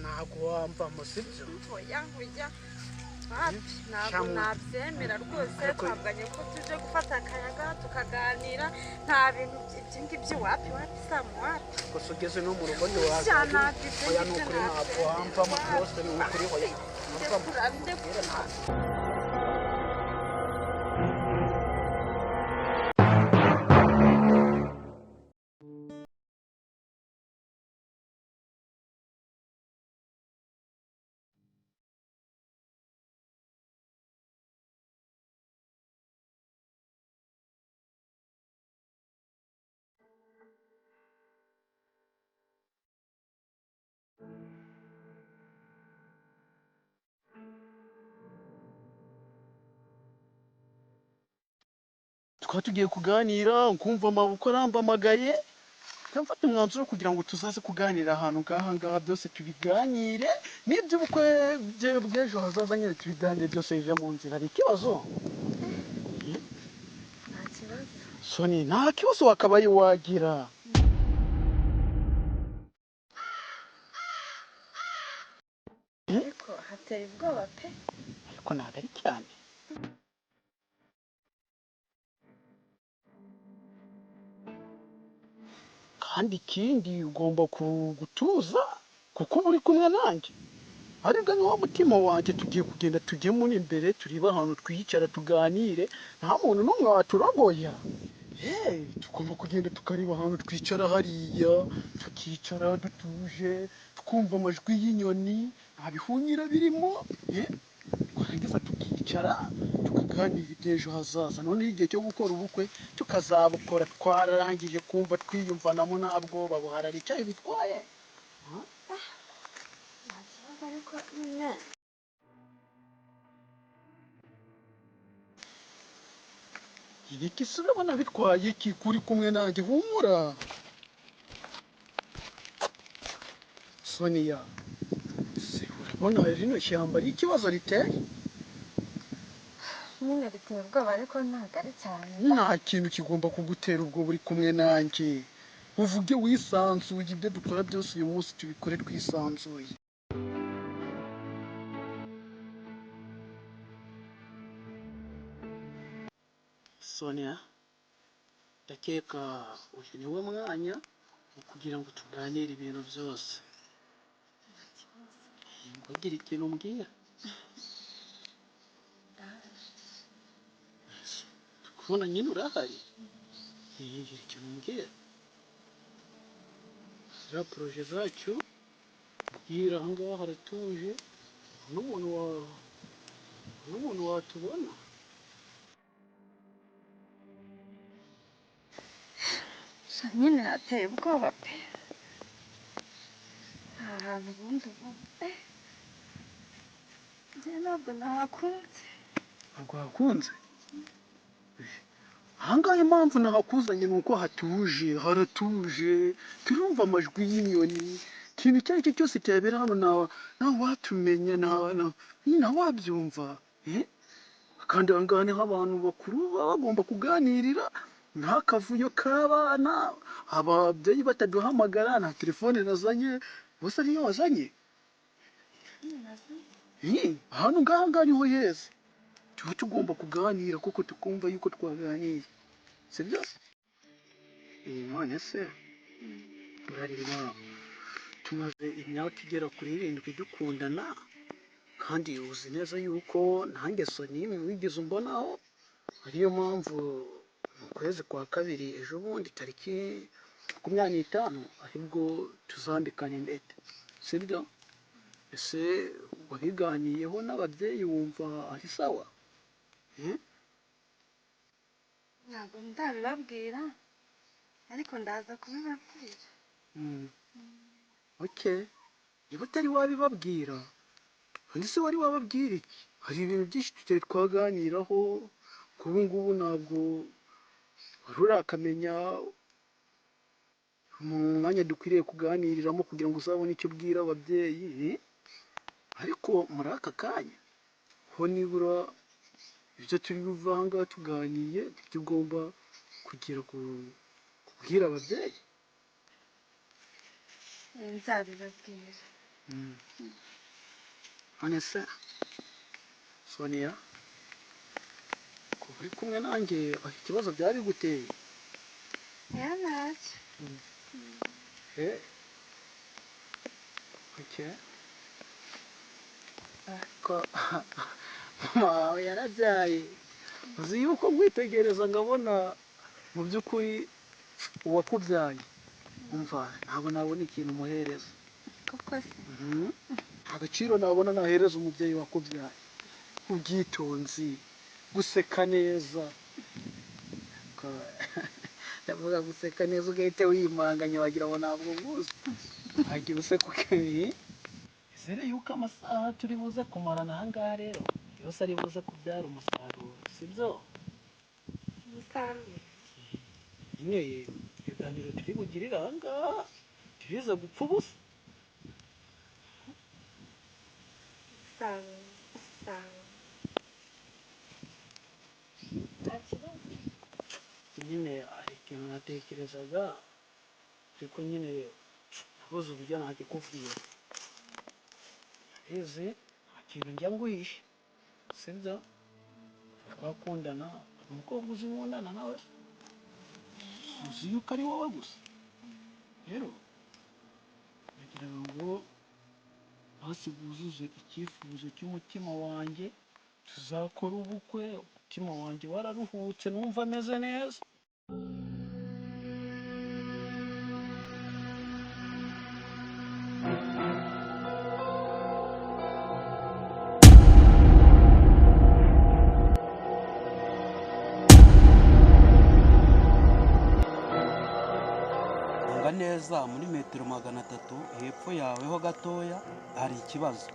ntabwo wamva musibyo oya ntabwo nabyemera rwose twabwanye ko tuje gufata akayaga tukaganira nta bintu by'ingibyo wapi samu wapi gusa ugeze no mu rugo ntiwaza oya ni ukuri ntabwo wamvamo rwose ni ukuri oya tukaba tugiye kuganira ukumva amaboko arambamagaye mfata umwanzuro kugira ngo tuzaze kuganira ahantu ngaha byose tubiganire n'iby'ubukwe bw'ejo hazaza nyine tubiganire byose bive mu nzira. Hari ikibazo? nta kibazo Soni, nta kibazo wakabaye wagira. ariko hateye ubwoba pe ariko ntabwo ari cyane. kandi ikindi ugomba gutuza kuko uba uri kumwe nanjye aribwo ni wo mutima wanjye. tugiye kugenda tujye muri imbere turebe ahantu twicara tuganire nta muntu n'umwe waturaboya. tugomba kugenda tukareba ahantu twicara hariya tukicara dutuje twumva amajwi y'inyoni nta bihunyira birimo twarangiza tukicara tukaganira iby'ejo hazaza noneho igihe cyo gukora ubukwe tukazabukora twararangije kumva twiyumvanamo nta bwoba buhari. hari icyo bitwaye? nta kibazo ariko nyine ibiki se urabona bitwaye iki kuri kumwe nanjye? humura Sonia, urabona rino shyamba ari ikibazo riteye? nyine biteye ubwoba ariko ntabwo ari cyane nta kintu kigomba kugutera ubwoba uri kumwe nanjye. uvuge wisanzuye, ibyo dukora byose uyu munsi tubikore twisanzuye. Sonia, ndakeka uyu ni wo mwanya wo kugira ngo tuganire ibintu byose. ntugire ikintu umbwira. kubona nyine urahari. gira ikintu umbwira. ziriya poroje zacu mbwira aha ngaha haratuje n'umuntu watubona. nyine hateye ubwoba pe aha hantu ubundi njye ntabwo nahakunze. ntabwo hakunze? ahangaha impamvu nahakuzanye ni uko hatuje, haratuje turumva amajwi y'inyoni. ikintu icyo ari cyo cyose cyabera hano nawe watumenya nawe wabyumva. kandi aha ngaha niho abantu bakuru baba bagomba kuganirira nta kavuyo k'abana ababyeyi bataduhamagara. nta telefone nazanye. bose ariyo wazanye? ahantu ngaha niho heza tuba tugomba kuganira kuko tukumva yuko twaganiye, sibyo? none se urareba tumaze imyaka igera kuri 7 dukundana kandi uzi neza yuko nanjye Soni wigeze umbonaho. ariyo mpamvu mu kwezi kwa kabiri ejo bundi tariki 25 aribwo tuzambikana impeta, sibyo? ese wabiganiyeho n'ababyeyi wumva ari sawa? ntabwo ndabibabwira ariko ndaza kubibabwira. okay, niba utari wabibabwira ese wari wababwira iki? hari ibintu byinshi tutari twaganiraho kuba ngubu ntabwo wari urakamenya mu mwanya dukwiriye kuganiriramo kugira ngo uzabone icyo ubwira ababyeyi. ariko muri aka kanya ho nibura ibyo turi buva aha ngaha tuganiye ibyo ugomba kugira kubwira ababyeyi. nzabibabwira. none se Sonia kuba uri kumwe nanjye ikibazo byari biguteye ntacyo. Okay. Ko mama wawe yarabyaye uzi yuko nkwitegereza ngabona mu by'ukuri uwakubyaye umva ntabwo nabona ikintu umuhereza koko se agaciro nabona nahereza umubyeyi wakubyaye ubwitonzi guseka neza ndavuga guseka neza ugahita wimanganya wagira ngo ntabwo nguzi wagira useka ukeye izere yuko amasaha turi buze kumarana aha ngaha rero yose ari buze kubyara umusaruro sibyo umusaruro nyine ibiganiro turi bugirire aha ngaha turize gupfa ubusa nta kibazo. nyine hari ikintu natekerezaga ariko nyine nabuze uburyo nakikubwira ese nta kintu njya nguhisha sibyo twakundana umukobwa uzi nkundana nawe uzi yuko ari wowe gusa rero nagira ngo hasi wuzuze icyifuzo cy'umutima wanjye tuzakora ubukwe umutima wanjye wararuhutse numva ameze neza neza muri metero 300 hepfo yawe ho gatoya hari ikibazo